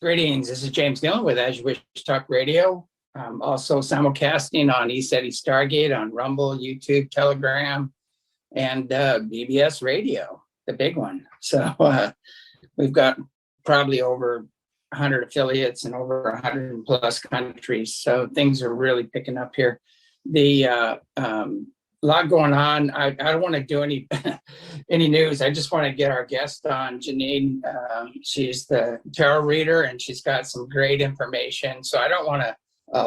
Greetings. This is James Gillen with As You Wish Talk Radio. Also simulcasting on ECETI Stargate, on Rumble, YouTube, Telegram, and BBS Radio, the big one. So we've got probably over 100 affiliates in over 100 plus countries. So things are really picking up here. The lot going on. I don't want to do any any news. I just want to get our guest on, Janine. She's the tarot reader, and she's got some great information. So I don't want to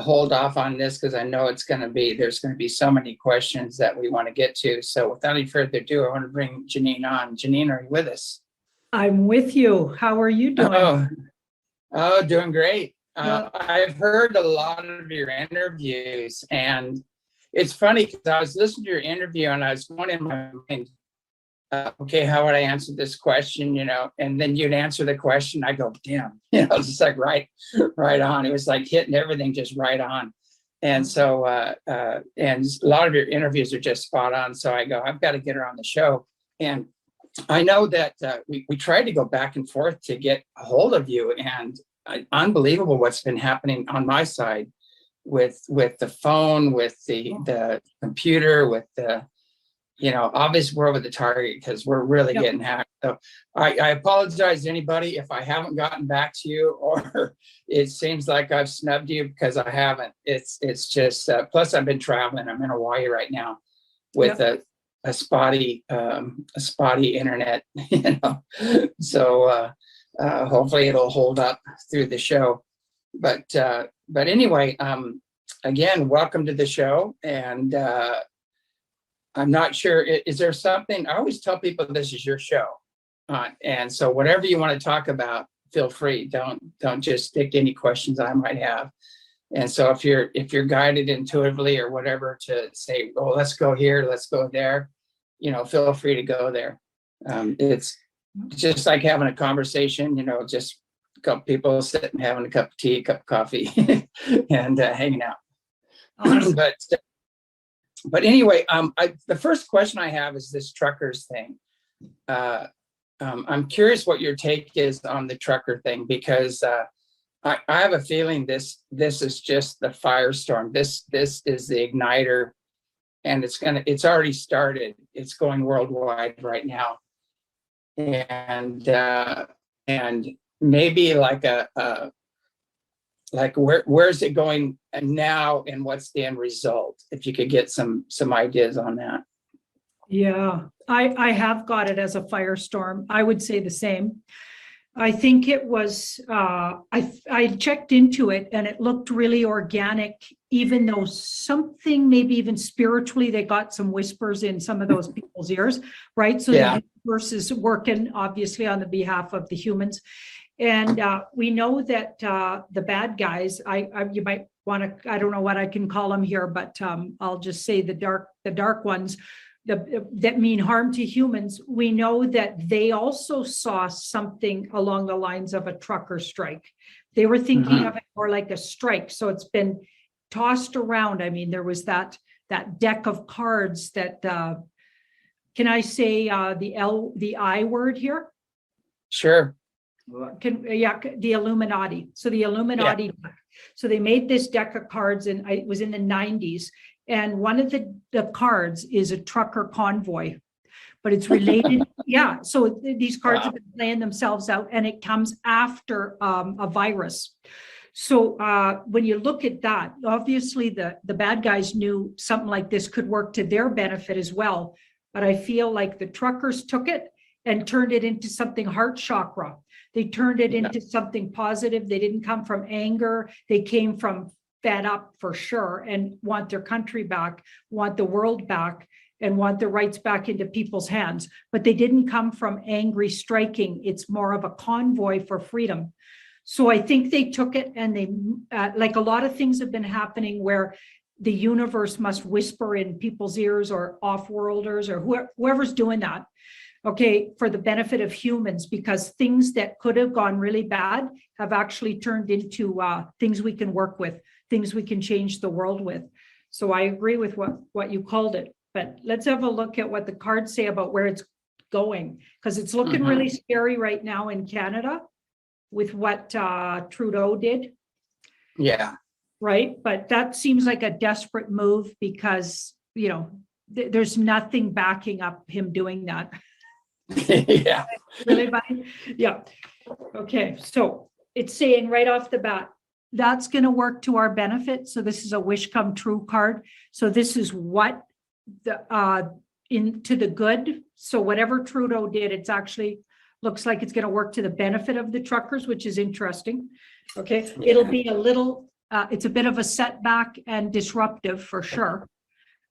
hold off on this because I know there's going to be so many questions that we want to get to. So without any further ado, I want to bring Janine on. Janine, are you with us? I'm with you. How are you doing? Oh, doing great. I've heard a lot of your interviews, and it's funny because I was listening to your interview and I was going in my mind, okay, how would I answer this question, and then you'd answer the question. I go, damn, it's just like right on. It was like hitting everything just right on. And so, and a lot of your interviews are just spot on. So I go, I've got to get her on the show. And I know that we tried to go back and forth to get a hold of you, and unbelievable what's been happening on my side with the phone, with the computer, with the obviously we're over the target because we're really getting hacked. So I apologize to anybody if I haven't gotten back to you, or it seems like I've snubbed you, because I haven't. It's just plus I've been traveling. I'm in Hawaii right now with a spotty internet, so hopefully it'll hold up through the show. But anyway, again, welcome to the show. And I'm not sure, is there something, I always tell people this is your show. And so whatever you want to talk about, feel free. Don't just stick to any questions I might have. And so if you're guided intuitively or whatever to say, oh, let's go here, let's go there, feel free to go there. It's just like having a conversation, just a couple people sitting, having a cup of tea, a cup of coffee, and hanging out. Awesome. But anyway, the first question I have is this truckers thing. I'm curious what your take is on the trucker thing, because I have a feeling this is just the firestorm. This is the igniter, and it's already started. It's going worldwide right now, and maybe like where's it going now, and what's the end result? If you could get some ideas on that. Yeah, I have got it as a firestorm. I would say the same. I think it was, I checked into it and it looked really organic, even though something, maybe even spiritually, they got some whispers in some of those people's ears, right? So the universe is working obviously on the behalf of the humans. And we know that the bad guys, you might want to, I don't know what I can call them here, but I'll just say the dark ones, that mean harm to humans. We know that they also saw something along the lines of a trucker strike. They were thinking of it more like a strike. So it's been tossed around. I mean, there was that deck of cards that, can I say the I word here? Sure. The Illuminati. So the Illuminati. Yeah. So they made this deck of cards, and it was in the 90s. And one of the cards is a trucker convoy, but it's related. Yeah. So these cards have been playing themselves out, and it comes after a virus. So when you look at that, obviously the bad guys knew something like this could work to their benefit as well. But I feel like the truckers took it and turned it into something heart chakra. They turned it into something positive. They didn't come from anger. They came from fed up for sure, and want their country back, want the world back, and want their rights back into people's hands. But they didn't come from angry striking. It's more of a convoy for freedom. So I think they took it, and they, like a lot of things have been happening where the universe must whisper in people's ears, or off-worlders, or whoever's doing that, okay, for the benefit of humans, because things that could have gone really bad have actually turned into things we can work with, things we can change the world with. So I agree with what you called it. But let's have a look at what the cards say about where it's going, because it's looking really scary right now in Canada. with what Trudeau did, Yeah. right? But that seems like a desperate move because, you know, there's nothing backing up him doing that. Yeah. Really, buddy? Yeah. Okay, so it's saying right off the bat, that's going to work to our benefit. So this is a wish come true card. So this is what the into the good. So whatever Trudeau did, it's actually looks like it's going to work to the benefit of the truckers, which is interesting. Okay, it'll be a little, it's a bit of a setback and disruptive for sure.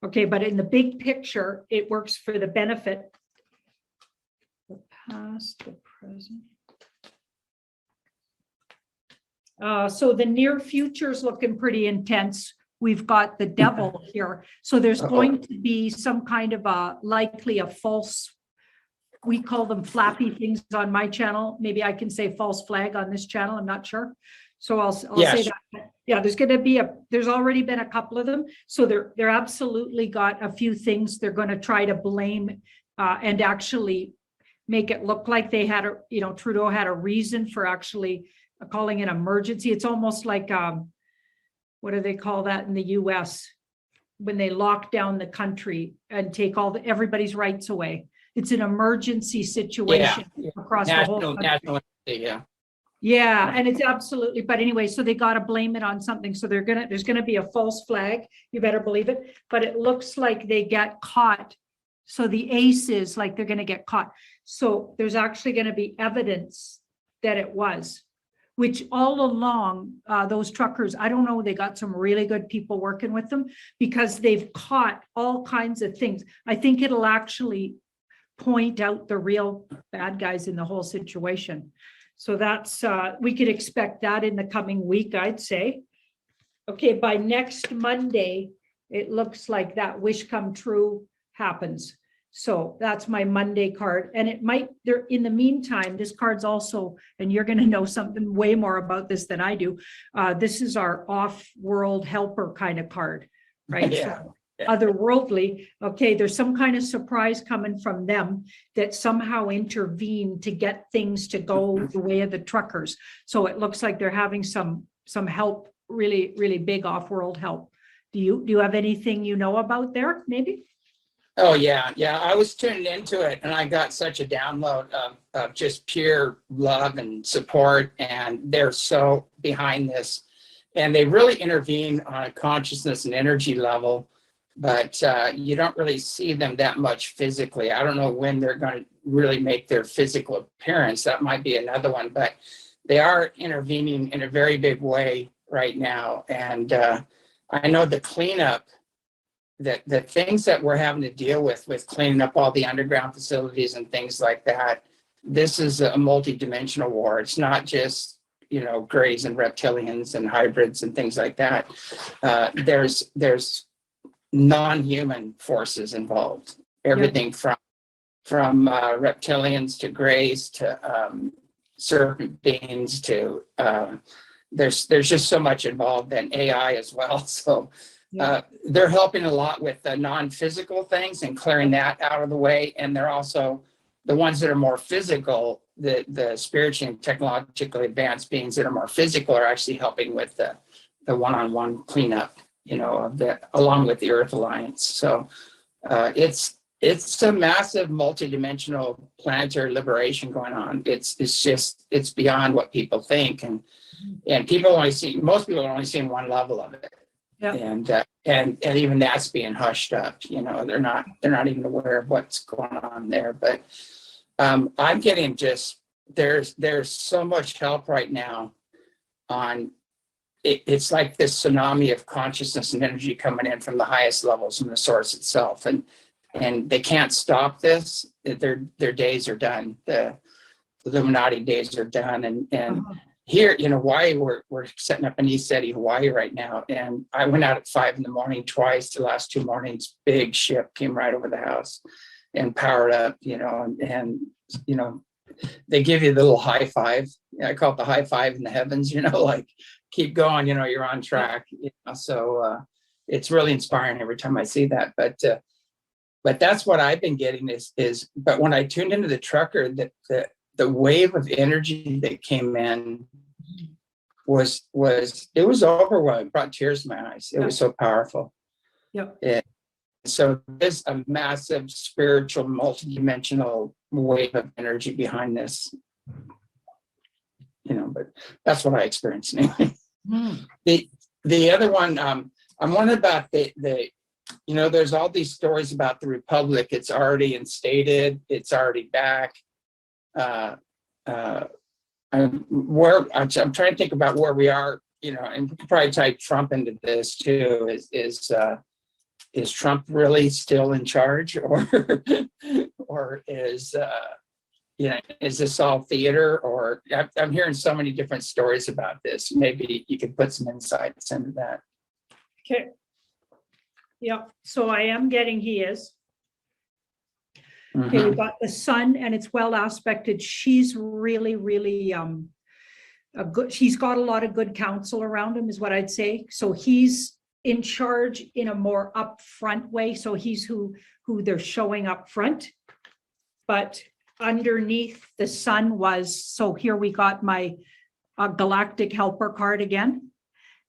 Okay, but in the big picture, it works for the benefit. The past, the present. So the near future is looking pretty intense. We've got the devil here. So there's going to be some kind of likely a false, we call them flappy things on my channel. Maybe I can say false flag on this channel. I'm not sure. So I'll say that. Yeah, there's already been a couple of them. So they're absolutely got a few things they're going to try to blame and actually make it look like they had Trudeau had a reason for actually calling an emergency. It's almost like, what do they call that in the US? When they lock down the country and take everybody's rights away. It's an emergency situation across the whole country. Yeah, and it's absolutely, but anyway, so they got to blame it on something. So there's gonna be a false flag. You better believe it. But it looks like they get caught. So the ace is like they're gonna get caught. So there's actually gonna be evidence that it was, which all along, those truckers, I don't know, they got some really good people working with them because they've caught all kinds of things. I think it'll actually point out the real bad guys in the whole situation. So that's, we could expect that in the coming week, I'd say. Okay, by next Monday, it looks like that wish come true happens. So that's my Monday card. And it might, there in the meantime, this card's also, and you're going to know something way more about this than I do. This is our off-world helper kind of card, right? Yeah. So otherworldly, okay, there's some kind of surprise coming from them that somehow intervene to get things to go the way of the truckers. So it looks like they're having some help, really, really big off-world help. Do you have anything you know about there, maybe? Oh, yeah. I was tuned into it and I got such a download of just pure love and support. And they're so behind this. And they really intervene on a consciousness and energy level, but you don't really see them that much physically. I don't know when they're going to really make their physical appearance. That might be another one, but they are intervening in a very big way right now. And I know the cleanup, the things that we're having to deal with cleaning up all the underground facilities and things like that, this is a multi-dimensional war. It's not just, grays and reptilians and hybrids and things like that. There's non-human forces involved. Everything from reptilians to grays to serpent beings to there's just so much involved, and AI as well. So they're helping a lot with the non-physical things and clearing that out of the way. And they're also the ones that are more physical, the spiritually and technologically advanced beings that are more physical are actually helping with the one-on-one cleanup, along with the Earth Alliance. So it's a massive multidimensional planetary liberation going on. It's beyond what people think. And most people are only seeing one level of it. Yep. And even that's being hushed up. They're not even aware of what's going on there. But I'm getting there's so much help right now on it's like this tsunami of consciousness and energy coming in from the highest levels from the source itself, and they can't stop this. Their days are done. The Illuminati days are done, and here in Hawaii, we're setting up an ECETI Hawaii right now. And I went out at 5 a.m. twice the last 2 mornings. Big ship came right over the house and powered up, and they give you the little high five. I call it the high five in the heavens, like keep going, you're on track. So it's really inspiring every time I see that. But that's what I've been getting is, but when I tuned into the trucker, that the wave of energy that came in was it was overwhelming. It brought tears to my eyes. It was so powerful. Yep. So there's a massive spiritual, multidimensional wave of energy behind this. But that's what I experienced anyway. The other one, I'm wondering about the there's all these stories about the Republic. It's already instated. It's already back. I'm trying to think about where we are, and we could probably type Trump into this too. Is Trump really still in charge, or is is this all theater? Or I'm hearing so many different stories about this. Maybe you could put some insights into that. Okay. Yeah. So I am getting he is. Okay, we've got the sun, and it's well aspected. She's really, really she's got a lot of good counsel around him, is what I'd say. So he's in charge in a more upfront way. So he's who they're showing up front. But underneath the sun was, so here we got my galactic helper card again.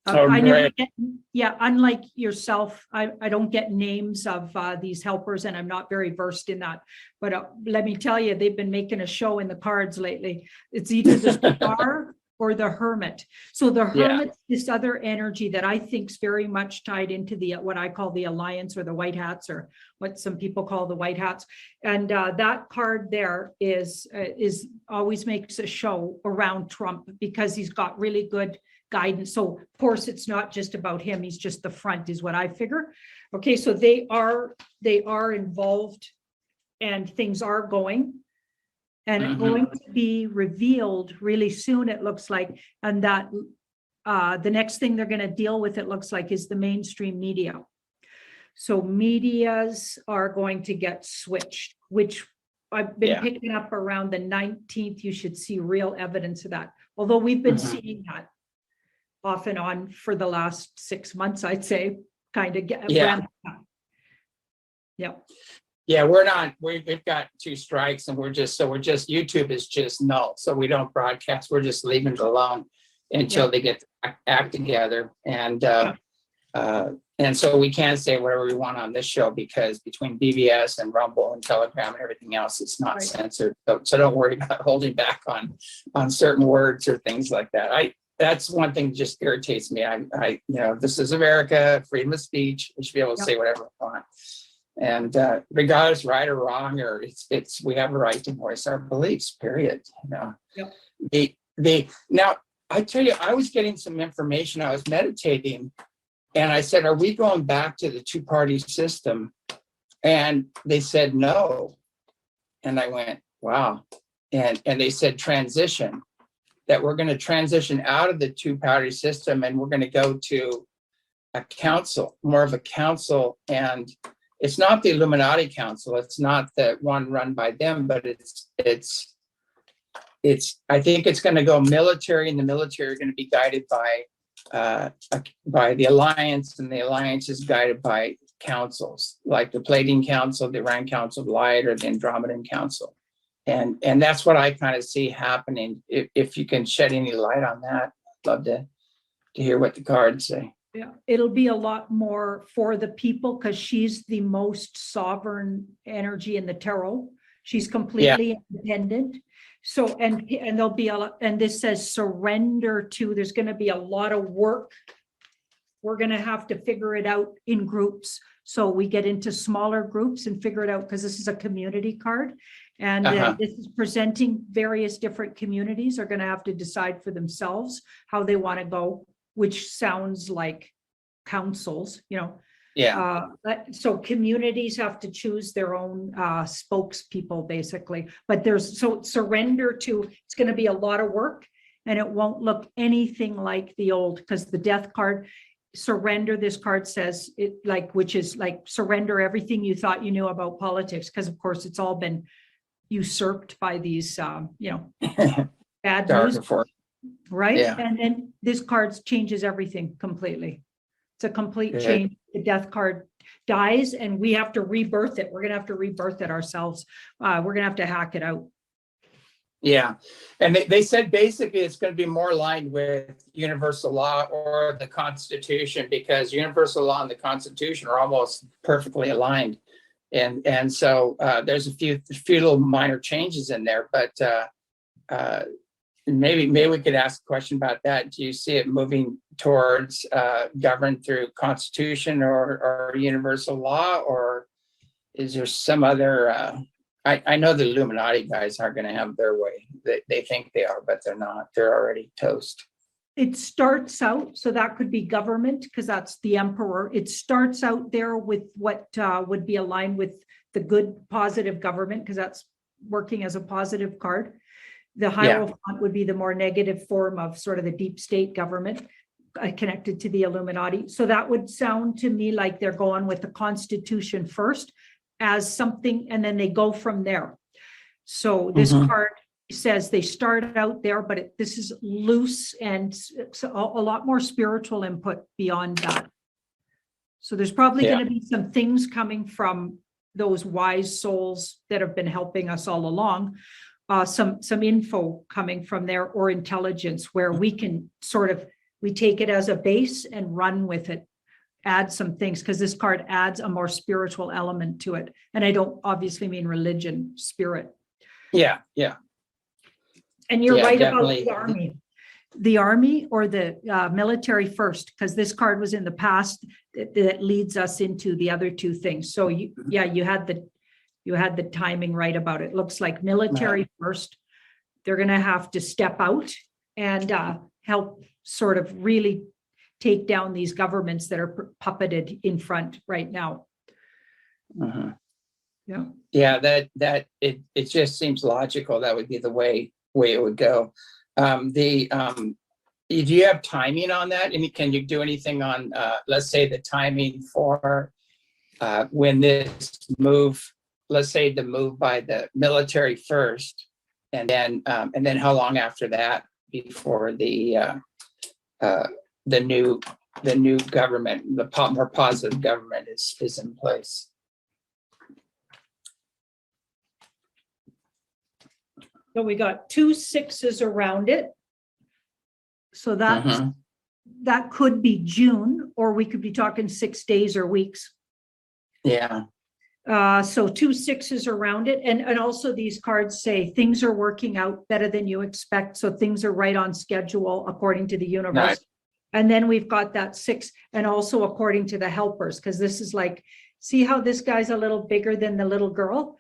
I never get, unlike yourself, I don't get names of these helpers, and I'm not very versed in that. But let me tell you, they've been making a show in the cards lately. It's either the star or the hermit. So the hermit, this other energy that I think is very much tied into the what I call the alliance, or the white hats, or what some people call the white hats. And that card there is always makes a show around Trump, because he's got really good guidance. So of course it's not just about him, he's just the front, is what I figure. Okay, so they are involved, and things are going, and it's going to be revealed really soon, it looks like. And that the next thing they're going to deal with, it looks like, is the mainstream media. So medias are going to get switched, which I've been picking up around the 19th. You should see real evidence of that, although we've been seeing that off and on for the last 6 months, I'd say, kind of get ramped up. We've got 2 strikes, and we're just YouTube is just null. So we don't broadcast. We're just leaving it alone until they get the act together. And so we can't say whatever we want on this show, because between BBS and Rumble and Telegram and everything else, it's not censored. So don't worry about holding back on certain words or things like that. That's one thing that just irritates me. This is America, freedom of speech. We should be able to say whatever we want. And regardless, right or wrong, or it's we have a right to voice our beliefs, period. Now I tell you, I was getting some information. I was meditating, and I said, are we going back to the 2-party system? And they said no. And I went, wow. And they said transition. That we're going to transition out of the 2-party system, and we're going to go to a council, more of a council. And it's not the Illuminati council. It's not the one run by them, but it's I think it's going to go military, and the military are going to be guided by the alliance, and the alliance is guided by councils, like the Palladian Council, the Iran Council of Light, or the Andromedan Council. And that's what I kind of see happening. If you can shed any light on that, I'd love to hear what the cards say. Yeah, it'll be a lot more for the people, because she's the most sovereign energy in the tarot. She's completely independent. So, and there'll be a lot, and this says surrender to, there's going to be a lot of work. We're going to have to figure it out in groups. So we get into smaller groups and figure it out, because this is a community card. And this is presenting various different communities are going to have to decide for themselves how they want to go, which sounds like councils, so communities have to choose their own spokespeople, basically. But surrender to, it's going to be a lot of work, and it won't look anything like the old, because the death card, surrender, this card says it, which is like surrender everything you thought you knew about politics, because of course it's all been usurped by these bad news, right? And then this card changes everything completely. It's a complete change. The death card dies, and we have to rebirth it. We're going to have to rebirth it ourselves. We're going to have to hack it out. Yeah. And they said basically it's going to be more aligned with universal law or the Constitution, because universal law and the Constitution are almost perfectly aligned. And so there's a few little minor changes in there, but maybe we could ask a question about that. Do you see it moving towards governed through Constitution or universal law, or is there some other I know the Illuminati guys aren't going to have their way. They think they are, but they're not. They're already toast. It starts out, so that could be government, because that's the emperor. It starts out there with what would be aligned with the good, positive government, because that's working as a positive card. The Hierophant would be the more negative form of sort of the deep state government connected to the Illuminati. So that would sound to me like they're going with the Constitution first as something, and then they go from there. So this card says they start out there, but this is loose and a lot more spiritual input beyond that. So there's probably going to be some things coming from those wise souls that have been helping us all along. Some info coming from there, or intelligence, where we can we take it as a base and run with it. Add some things, because this card adds a more spiritual element to it. And I don't obviously mean religion, spirit. Yeah. And you're right definitely. about the army or the military first, because this card was in the past that leads us into the other two things. So you had the timing right about it. Looks like military first. They're going to have to step out and help sort of really take down these governments that are puppeted in front right now. Yeah, that it just seems logical. That would be the way it would go. Do you have timing on that? And can you do anything on let's say the timing for when this move, let's say the move by the military first, and then how long after that before the new government, the more positive government is in place? So we got 2 6s around it. So that could be June, or we could be talking 6 days or weeks. Yeah. So 2 6s around it. And also these cards say things are working out better than you expect. So things are right on schedule according to the universe. Nice. And then we've got that 6, and also according to the helpers, because this is like, see how this guy's a little bigger than the little girl?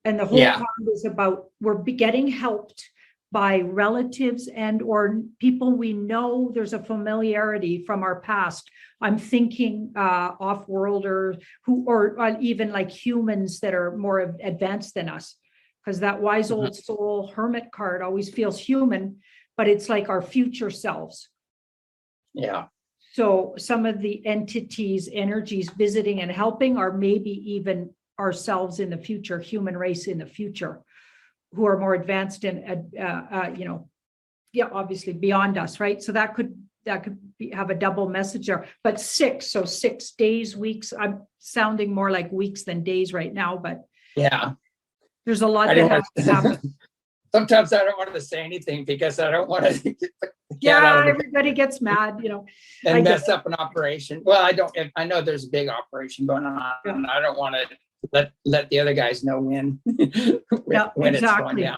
And the whole card is about, we're getting helped by relatives and or people we know. There's a familiarity from our past. I'm thinking off-worlders or even like humans that are more advanced than us, because that wise old soul hermit card always feels human, but it's like our future selves. Yeah. So some of the entities, energies visiting and helping are maybe even ourselves in the future, human race in the future, who are more advanced and obviously beyond us, right? So that could have a double message there. But 6, so 6 days, weeks. I'm sounding more like weeks than days right now, but yeah, there's a lot that has to happen. Sometimes I don't want to say anything because I don't want to everybody gets mad, and mess up an operation. Well, I know there's a big operation going on, and I don't want to let the other guys know when it's going down.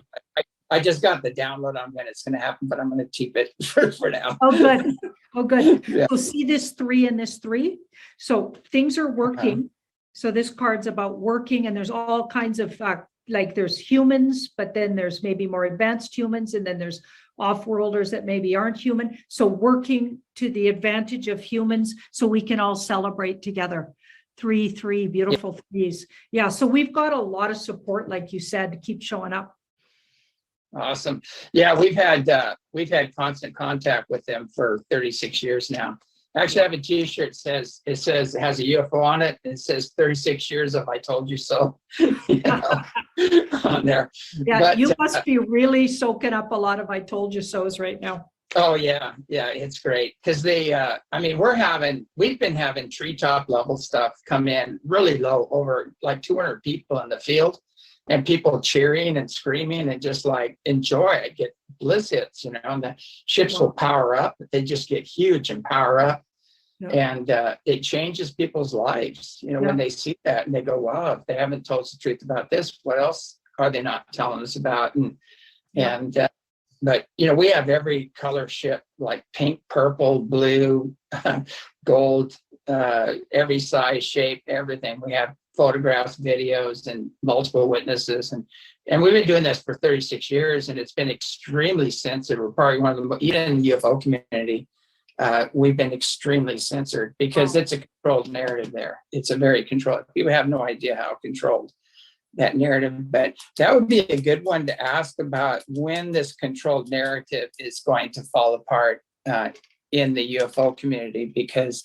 I just got the download on when it's going to happen, but I'm going to keep it for now. Oh, good. Yeah. So see this 3 and this 3. So things are working. So this card's about working, and there's all kinds of like there's humans, but then there's maybe more advanced humans, and then there's off-worlders that maybe aren't human. So working to the advantage of humans so we can all celebrate together. 3 beautiful 3s. Yeah, so we've got a lot of support, like you said, to keep showing up. Awesome. Yeah, we've had constant contact with them for 36 years now. Actually, I have a T-shirt. It has a UFO on it. It says 36 years of I told you so on there. Yeah, but you must be really soaking up a lot of I told you so's right now. Oh yeah, it's great because we've been having treetop level stuff come in really low, over like 200 people in the field, and people cheering and screaming and just like enjoy. I get bliss hits, and the ships will power up. They just get huge and power up. Yeah. And it changes people's lives, when they see that and they go, wow, if they haven't told us the truth about this, what else are they not telling us about? But we have every color ship, like pink, purple, blue, gold, every size, shape, everything. We have photographs, videos, and multiple witnesses. And we've been doing this for 36 years, and it's been extremely sensitive. We're probably one of the, even in the UFO community, we've been extremely censored because it's a controlled narrative there. It's a very controlled, people have no idea how controlled that narrative, but that would be a good one to ask about when this controlled narrative is going to fall apart in the UFO community, because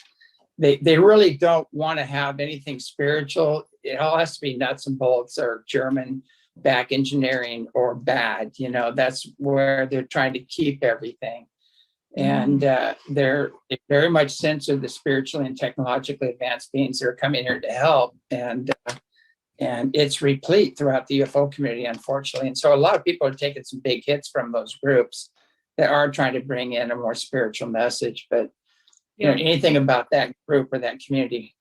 they really don't want to have anything spiritual. It all has to be nuts and bolts or German back engineering or bad. That's where they're trying to keep everything. And they're very much censor the spiritually and technologically advanced beings that are coming here to help. And it's replete throughout the UFO community, unfortunately. And so a lot of people are taking some big hits from those groups that are trying to bring in a more spiritual message. But anything about that group or that community.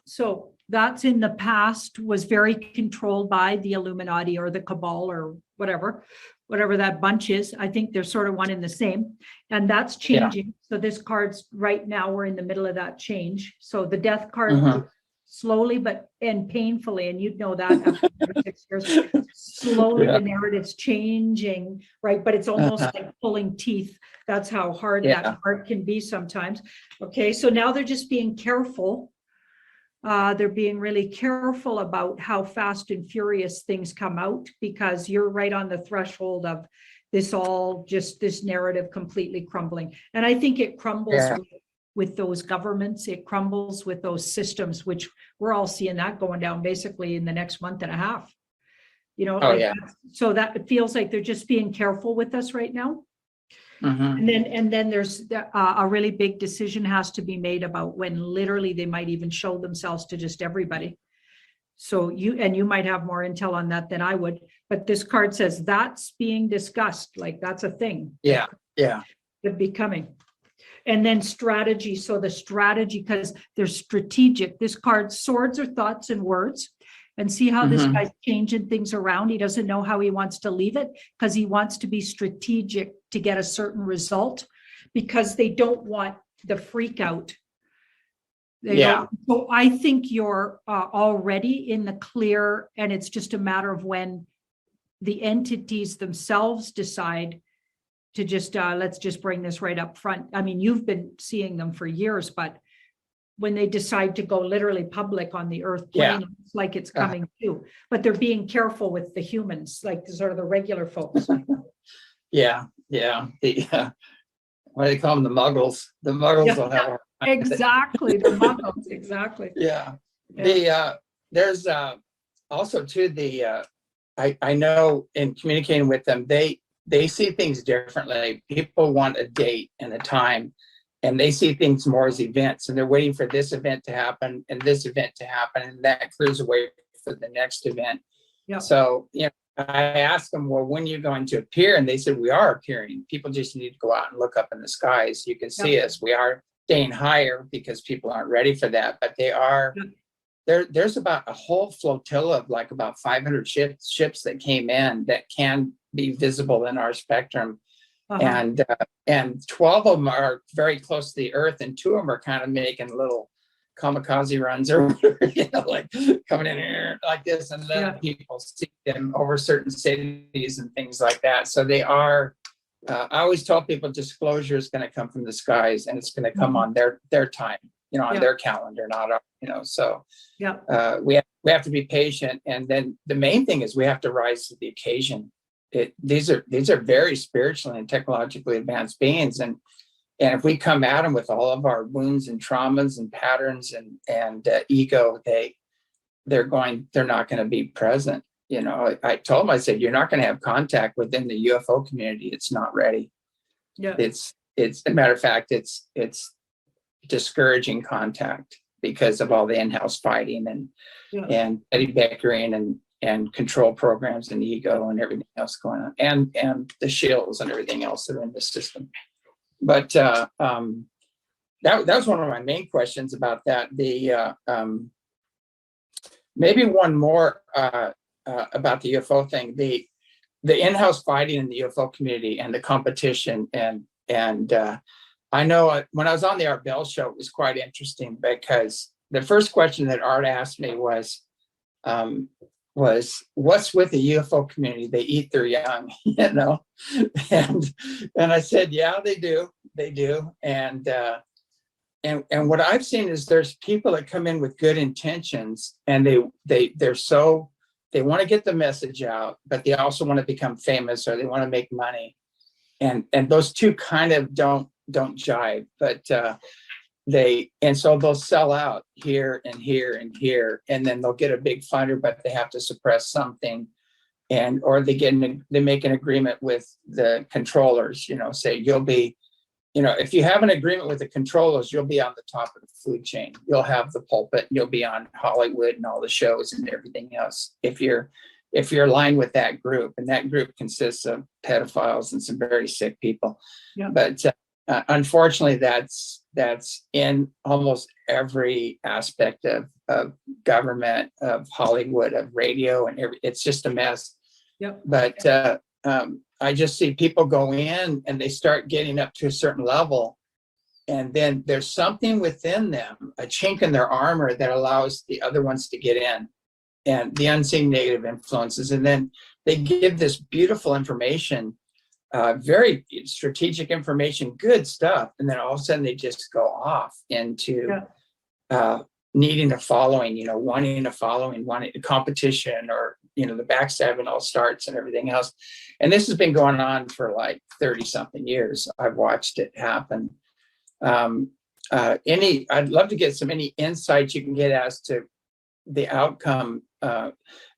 So that's in the past was very controlled by the Illuminati or the cabal or whatever that bunch is. I think they're sort of one and the same, and that's changing. So this card's right now, we're in the middle of that change. So the death card slowly and painfully, and you'd know that after 6 years, slowly the narrative's changing, right? But it's almost like pulling teeth. That's how hard that card can be sometimes. Okay, so now they're just being careful. They're being really careful about how fast and furious things come out, because you're right on the threshold of this narrative completely crumbling. And I think it crumbles with those governments, it crumbles with those systems, which we're all seeing that going down basically in the next month and a half. So that it feels like they're just being careful with us right now. And then there's a really big decision has to be made about when literally they might even show themselves to just everybody. So you might have more intel on that than I would, but this card says that's being discussed, like that's a thing. It'd be coming. And then strategy. So the strategy, because they're strategic. This card, swords are thoughts and words. And see how this guy's changing things around. He doesn't know how he wants to leave it, because he wants to be strategic to get a certain result, because they don't want the freak out. So I think you're already in the clear, and it's just a matter of when the entities themselves decide to just, let's just bring this right up front. I mean, you've been seeing them for years, but when they decide to go literally public on the earth plane, it's like it's coming too. But they're being careful with the humans, like sort of the regular folks. What do they call them? The muggles. The muggles will have exactly the muggles. Exactly. There's also too I know in communicating with them, they see things differently. People want a date and a time, and they see things more as events, and they're waiting for this event to happen and this event to happen, and that clears away for the next event. So, I asked them, well, when are you going to appear? And they said, we are appearing. People just need to go out and look up in the skies. You can see us. We are staying higher because people aren't ready for that, but they are. There's about a whole flotilla of like about 500 ships that came in that can be visible in our spectrum. And 12 of them are very close to the earth, and 2 of them are kind of making little kamikaze runs or whatever, like coming in here like this, and letting people see them over certain cities and things like that. So they are, I always tell people disclosure is going to come from the skies, and it's going to come on their time, on their calendar, not our, so we have to be patient. And then the main thing is we have to rise to the occasion. These are very spiritually and technologically advanced beings, and if we come at them with all of our wounds and traumas and patterns and ego, they're not going to be present. I told them, I said, you're not going to have contact within the UFO community. It's not ready. It's a matter of fact, it's discouraging contact. because of all the in-house fighting and Yeah. petty bickering and control programs and ego and everything else going on, and the shills and everything else that are in the system. But that was one of my main questions about that. The maybe one more about the UFO thing. The in-house fighting in the UFO community and the competition, and I know when I was on the Art Bell show, it was quite interesting because the first question that Art asked me was what's with the UFO community? They eat their young, you know, and I said, yeah, they do, and what I've seen is there's people that come in with good intentions, and they want to get the message out, but they also want to become famous or they want to make money, and those two kind of don't jive, but so they'll sell out here and here and here, and then they'll get a big funder, but they have to suppress something, or they make an agreement with the controllers, you know, say you'll be, you know, if you have an agreement with the controllers, you'll be on the top of the food chain. You'll have the pulpit, you'll be on Hollywood and all the shows and everything else. If you're aligned with that group, and that group consists of pedophiles and some very sick people. Yeah. But unfortunately, that's in almost every aspect of government, of Hollywood, of radio, and it's just a mess. Yep. But I just see people go in and they start getting up to a certain level, and then there's something within them, a chink in their armor that allows the other ones to get in, and the unseen negative influences, and then they give this beautiful information, very strategic information, good stuff, and then all of a sudden they just go off into needing a following, you know, wanting a following, wanting a competition, or, you know, the backstabbing all starts and everything else. And this has been going on for like 30 something years. I've watched it happen. I'd love to get any insights you can get as to the outcome. And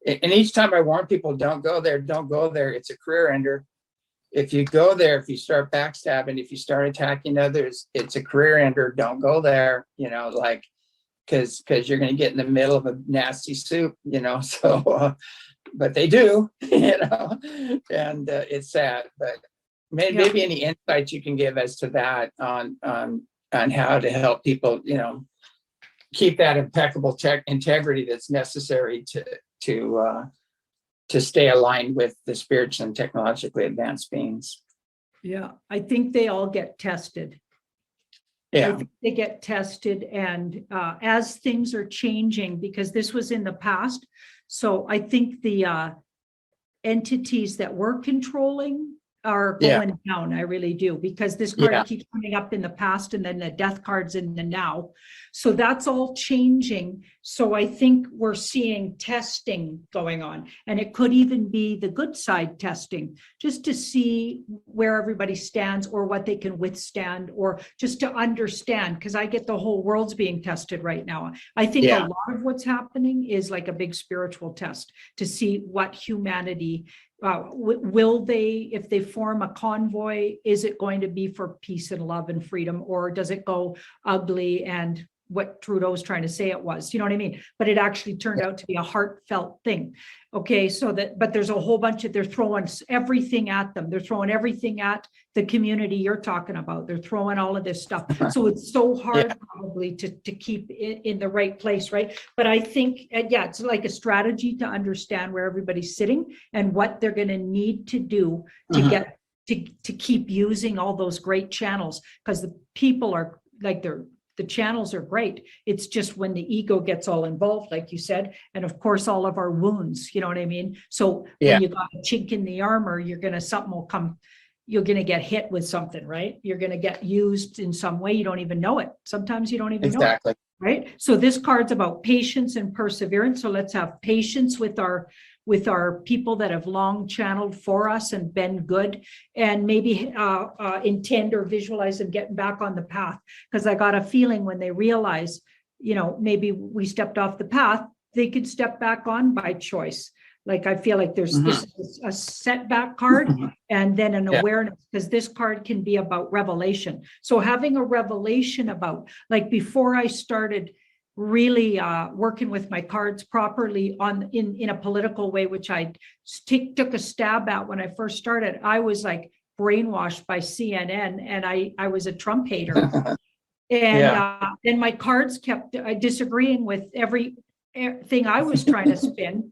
each time I warn people, don't go there. It's a career ender. If you go there, if you start backstabbing, if you start attacking others, it's a career ender. Don't go there, you know, like, because you're going to get in the middle of a nasty soup, you know, so, but they do, you know, and it's sad, but maybe any insights you can give as to that on how to help people, you know, keep that impeccable integrity that's necessary to stay aligned with the spiritual and technologically advanced beings. Yeah, I think they all get tested. Yeah, I think they get tested, and as things are changing, because this was in the past, so I think the entities that were controlling are going down. I really do, because this card keeps coming up in the past, and then the death cards in the now. So that's all changing. So I think we're seeing testing going on, and it could even be the good side testing, just to see where everybody stands or what they can withstand, or just to understand, because I get the whole world's being tested right now. I think a lot of what's happening is like a big spiritual test to see what humanity will they, if they form a convoy, is it going to be for peace and love and freedom, or does it go ugly and what Trudeau's trying to say it was, you know what I mean? But it actually turned out to be a heartfelt thing. Okay, so but there's a whole bunch they're throwing everything at them. They're throwing everything at the community you're talking about. They're throwing all of this stuff. So it's so hard probably to keep it in the right place, right? But I think, it's like a strategy to understand where everybody's sitting and what they're going to need to do to get to keep using all those great channels, because the people are like, the channels are great. It's just when the ego gets all involved, like you said, and of course, all of our wounds, you know what I mean? So when you got a chink in the armor, something will come, you're going to get hit with something, right? You're going to get used in some way. You don't even know it. Sometimes you don't even know it, right? So this card's about patience and perseverance. So let's have patience with our people that have long channeled for us and been good, and maybe intend or visualize them getting back on the path. Because I got a feeling when they realize, you know, maybe we stepped off the path, they could step back on by choice. Like, I feel like there's this is a setback card and then an awareness, because this card can be about revelation. So having a revelation about, like, before I started really working with my cards properly in a political way, which I took a stab at when I first started. I was like brainwashed by CNN, and I was a Trump hater. And then my cards kept disagreeing with everything I was trying to spin.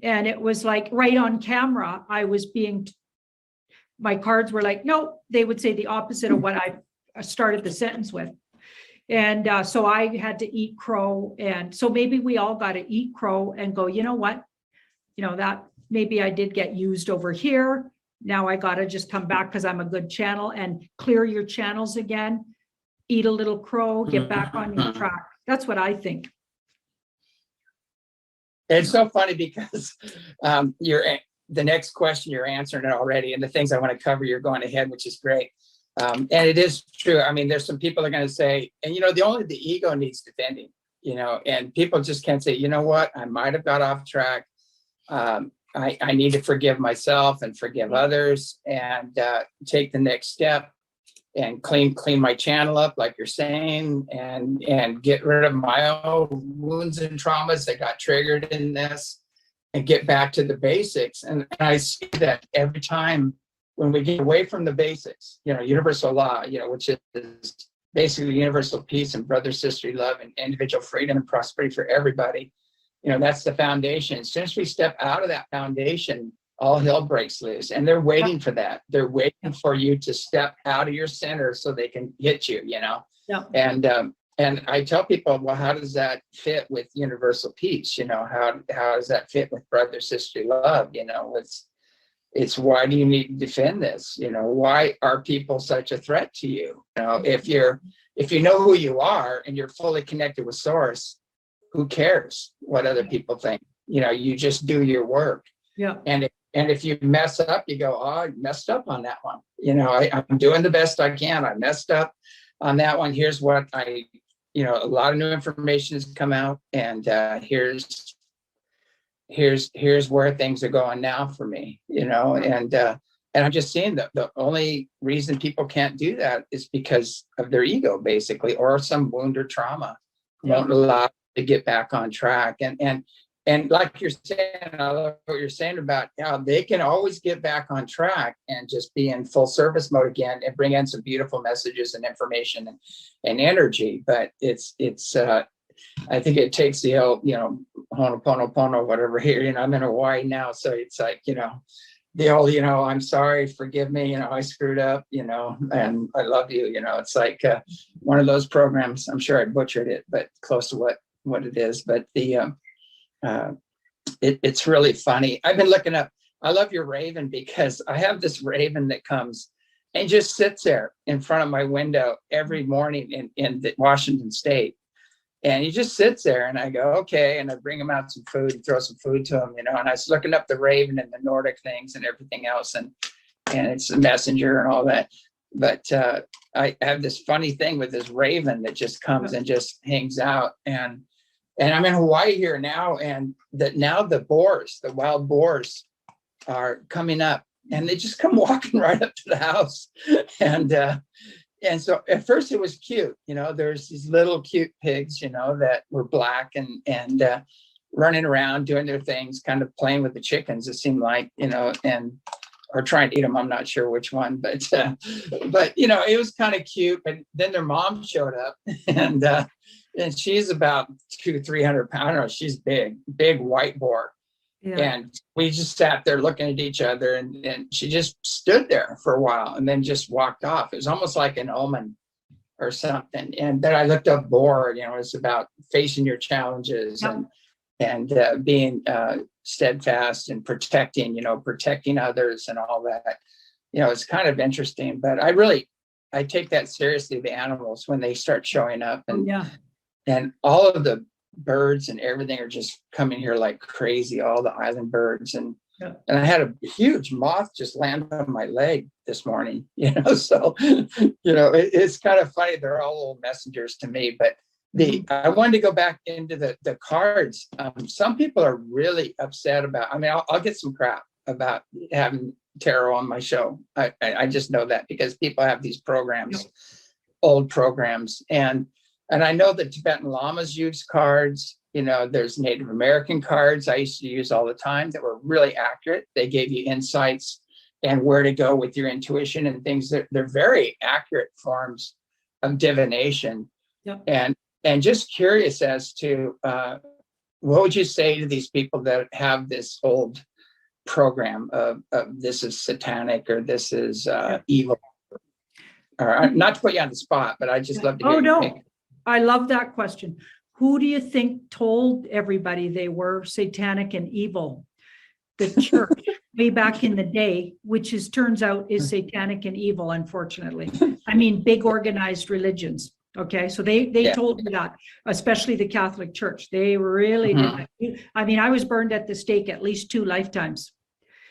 And it was like right on camera, my cards were like, no, they would say the opposite of what I started the sentence with. And so I had to eat crow. And so maybe we all got to eat crow and go, you know what? That maybe I did get used over here. Now I got to just come back because I'm a good channel, and clear your channels again, eat a little crow, get back on your track. That's what I think. It's so funny because the next question you're answering it already, and the things I want to cover, you're going ahead, which is great. And it is true. I mean, there's some people are going to say, and the ego needs defending, and people just can't say, you know what, I might have got off track. I need to forgive myself and forgive others, and take the next step and clean my channel up, like you're saying, and get rid of my own wounds and traumas that got triggered in this, and get back to the basics. And I see that every time when we get away from the basics, universal law, which is basically universal peace and brother, sister love and individual freedom and prosperity for everybody. That's the foundation. As soon as we step out of that foundation, all hell breaks loose, and they're waiting for that. They're waiting for you to step out of your center so they can hit you, Yeah. And I tell people, well, how does that fit with universal peace? How does that fit with brother, sister love? It's why do you need to defend this? Why are people such a threat to you? If you know who you are and you're fully connected with source, who cares what other people think? You just do your work. Yeah. And if you mess up, you go, oh, I messed up on that one. I'm doing the best I can. I messed up on that one. Here's what a lot of new information has come out, and here's where things are going now for me, and I'm just seeing that the only reason people can't do that is because of their ego, basically, or some wound or trauma won't allow to get back on track. And like you're saying, I love what you're saying about how they can always get back on track and just be in full service mode again and bring in some beautiful messages and information and energy. But it's I think it takes the old, Ho'oponopono, whatever here, I'm in Hawaii now. So it's like, the old, I'm sorry, forgive me, I screwed up, and I love you, it's like one of those programs. I'm sure I butchered it, but close to what it is. But it's really funny. I've been looking up, I love your raven because I have this raven that comes and just sits there in front of my window every morning in Washington State. And he just sits there, and I go, okay. And I bring him out some food and throw some food to him, and I was looking up the raven and the Nordic things and everything else. And it's a messenger and all that. But I have this funny thing with this raven that just comes and just hangs out. And I'm in Hawaii here now, and now the boars, the wild boars, are coming up, and they just come walking right up to the house. And so at first it was cute, there's these little cute pigs, that were black and running around doing their things, kind of playing with the chickens, it seemed like, or trying to eat them. I'm not sure which one, but it was kind of cute. But then their mom showed up, and she's about 200-300 pounds. I don't know, she's big white boar. Yeah. And we just sat there looking at each other, and she just stood there for a while and then just walked off. It was almost like an omen or something. And then I looked up boar, it's about facing your challenges and being steadfast and protecting others and all that. It's kind of interesting, but I take that seriously, the animals, when they start showing up, and all of the birds and everything are just coming here like crazy, all the island birds. And I had a huge moth just land on my leg this morning, so, it's kind of funny. They're all little messengers to me. But I wanted to go back into the cards. Some people are really upset about, I'll get some crap about having tarot on my show. I just know that because people have these programs, old programs. And And I know that Tibetan Lamas use cards. There's Native American cards I used to use all the time that were really accurate. They gave you insights and where to go with your intuition and things. They're very accurate forms of divination. Yep. And just curious as to what would you say to these people that have this old program of this is satanic or this is evil? Or not to put you on the spot, but I just love to hear. Oh, no. I love that question. Who do you think told everybody they were satanic and evil? The church way back in the day, which turns out is satanic and evil, unfortunately. I mean, big organized religions. Okay, so they told me that, especially the Catholic Church. They really did. I mean, I was burned at the stake at least 2 lifetimes.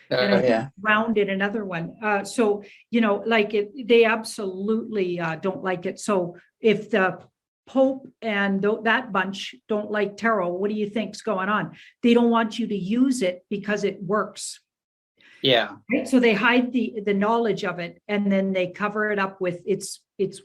And I drowned in another one. So, they absolutely don't like it. So if the Pope and that bunch don't like tarot, what do you think's going on? They don't want you to use it because it works. Yeah. Right? So they hide the knowledge of it, and then they cover it up with it's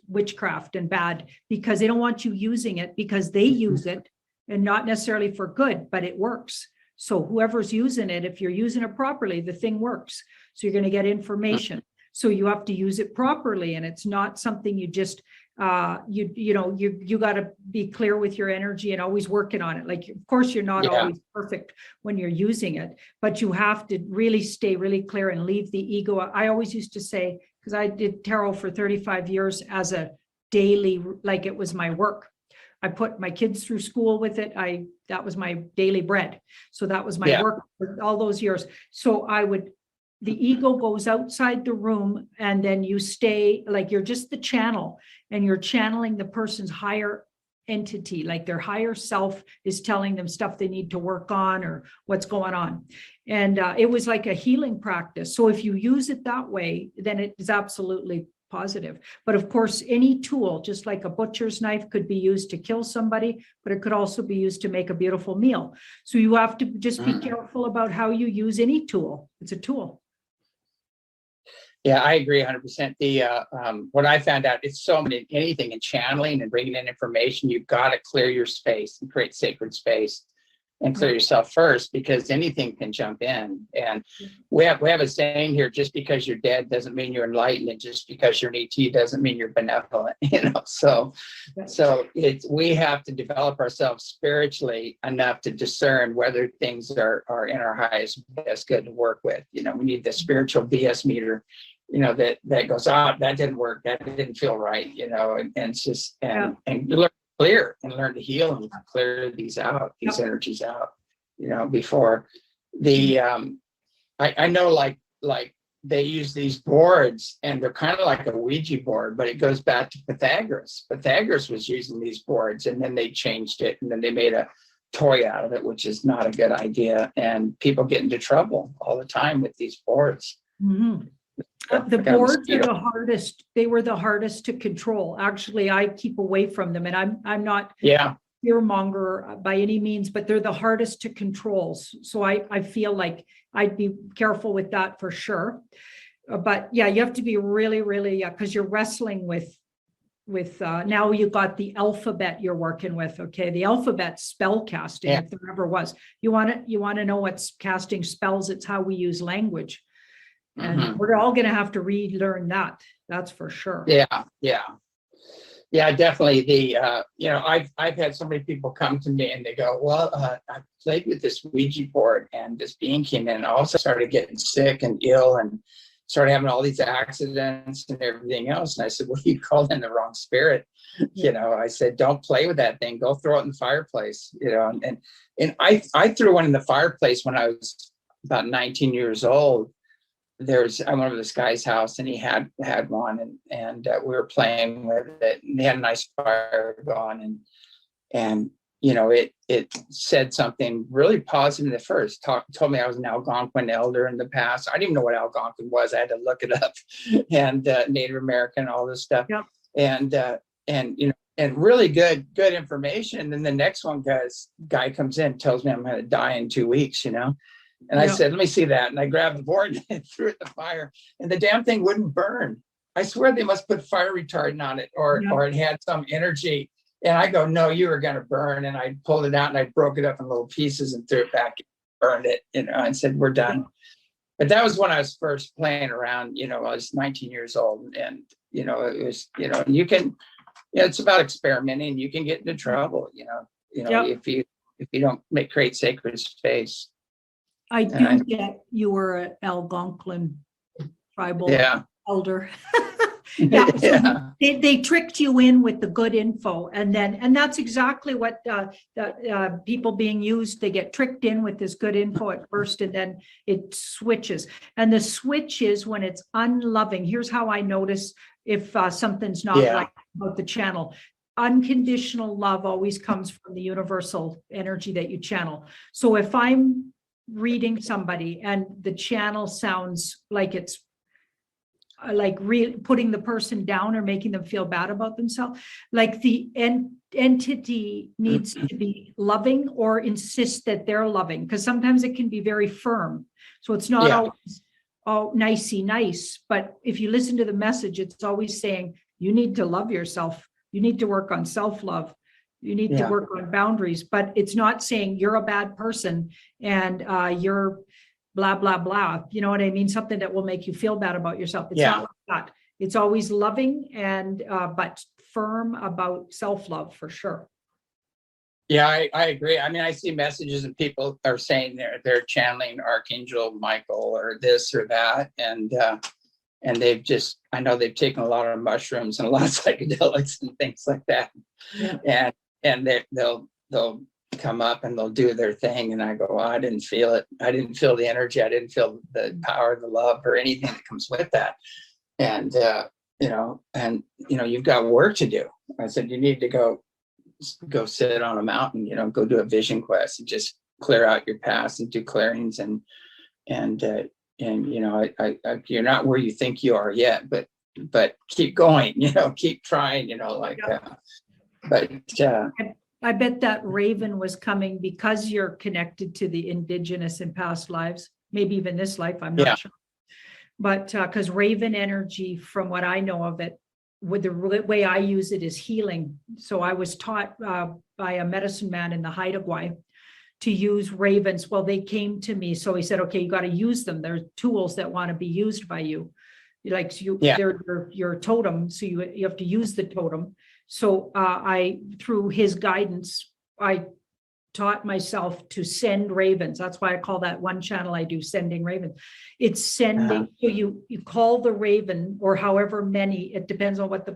witchcraft and bad, because they don't want you using it, because they use it and not necessarily for good, but it works. So whoever's using it, if you're using it properly, the thing works. So you're going to get information. So you have to use it properly, and it's not something you just you got to be clear with your energy and always working on it. Like, of course, you're not always perfect when you're using it, but you have to really stay really clear and leave the ego. I always used to say, because I did tarot for 35 years as a daily, like it was my work. I put my kids through school with it. That was my daily bread. So that was my work for all those years. So the ego goes outside the room, and then you stay like you're just the channel, and you're channeling the person's higher entity, like their higher self is telling them stuff they need to work on or what's going on. And it was like a healing practice. So if you use it that way, then it is absolutely positive. But of course, any tool, just like a butcher's knife, could be used to kill somebody, but it could also be used to make a beautiful meal. So you have to just be careful about how you use any tool. It's a tool. Yeah, I agree 100%. What I found out, it's so many, anything in channeling and bringing in information, you've got to clear your space and create sacred space and clear yourself first, because anything can jump in. And we have a saying here: just because you're dead doesn't mean you're enlightened, and just because you're an ET doesn't mean you're benevolent. So we have to develop ourselves spiritually enough to discern whether things are in our highest best good to work with. We need the spiritual BS meter, that goes out. That didn't work. That didn't feel right. And it's just and learn clear and learn to heal and clear these energies out. Before I know like they use these boards, and they're kind of like a Ouija board, but it goes back to Pythagoras. Pythagoras was using these boards, and then they changed it, and then they made a toy out of it, which is not a good idea. And people get into trouble all the time with these boards. Mm-hmm. The boards are the hardest. They were the hardest to control. Actually, I keep away from them, and I'm not fearmonger by any means, but they're the hardest to control. So I feel like I'd be careful with that for sure. But yeah, you have to be really, really, because you're wrestling with now you've got the alphabet you're working with. Okay, the alphabet spell casting, if there ever was. You want to know what's casting spells? It's how we use language. And we're all going to have to relearn that. That's for sure. Yeah, definitely. I've had so many people come to me and they go, well, I played with this Ouija board, and this being came in, and I also started getting sick and ill and started having all these accidents and everything else. And I said, well, you called in the wrong spirit. I said, don't play with that thing. Go throw it in the fireplace. And I threw one in the fireplace when I was about 19 years old. I went over to this guy's house, and he had one, and we were playing with it, and they had a nice fire going, and it said something really positive at first. Told me I was an Algonquin elder in the past. I didn't even know what Algonquin was. I had to look it up, and Native American, all this stuff, and really good information. And then the next one, guy comes in, tells me I'm going to die in 2 weeks. And I said, let me see that. And I grabbed the board and threw it in the fire, and the damn thing wouldn't burn. I swear they must put fire retardant on it, or it had some energy And I go, no, you were going to burn. And I pulled it out and I broke it up in little pieces and threw it back, burned it, and said, we're done. But that was when I was first playing around, I was 19 years old, and, it was, you can, it's about experimenting. You can get into trouble, if you don't create sacred space. I do get you were an Algonquin tribal elder. So they tricked you in with the good info, and that's exactly what people being used. They get tricked in with this good info at first, and then it switches. And the switch is when it's unloving. Here's how I notice if something's not right about the channel. Unconditional love always comes from the universal energy that you channel. So if I'm reading somebody and the channel sounds like it's like putting the person down or making them feel bad about themselves, like the entity needs to be loving or insist that they're loving, because sometimes it can be very firm. So it's not always all nicey nice, but if you listen to the message, it's always saying you need to love yourself. You need to work on self-love. You need to work on boundaries, but it's not saying you're a bad person and you're blah, blah, blah. You know what I mean? Something that will make you feel bad about yourself. It's not like that. It's always loving and, but firm about self-love for sure. Yeah, I agree. I mean, I see messages and people are saying they're channeling Archangel Michael or this or that. And I know they've taken a lot of mushrooms and a lot of psychedelics and things like that. Yeah. And they'll come up and they'll do their thing. And I go, I didn't feel it. I didn't feel the energy. I didn't feel the power, the love, or anything that comes with that. And, you've got work to do. I said, you need to go sit on a mountain, go do a vision quest and just clear out your past and do clearings and you're not where you think you are yet, but keep going, keep trying, I bet that Raven was coming because you're connected to the indigenous in past lives, maybe even this life, I'm not sure. But because Raven energy, from what I know of it, with the way I use it is healing. So I was taught by a medicine man in the Haida to use ravens. Well, they came to me. So he said, okay, you got to use them. They're tools that want to be used by you. Like they're your totem. So you have to use the totem. So through his guidance, I taught myself to send ravens. That's why I call that one channel I do, sending ravens. It's sending. So you call the raven, or however many, it depends on what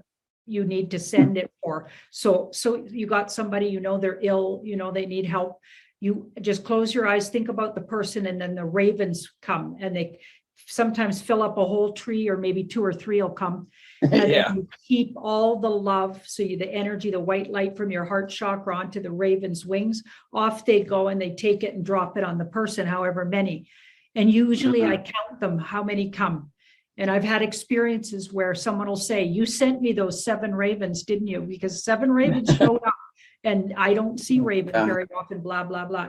you need to send it for. So you got somebody, they're ill, they need help. You just close your eyes, think about the person, and then the ravens come, and they sometimes fill up a whole tree, or maybe 2 or 3 will come. And then you keep all the love. So the energy, the white light from your heart chakra onto the raven's wings, off they go, and they take it and drop it on the person, however many. And usually I count them, how many come. And I've had experiences where someone will say, you sent me those 7 ravens, didn't you? Because 7 ravens showed up. And I don't see Raven very often, blah, blah, blah.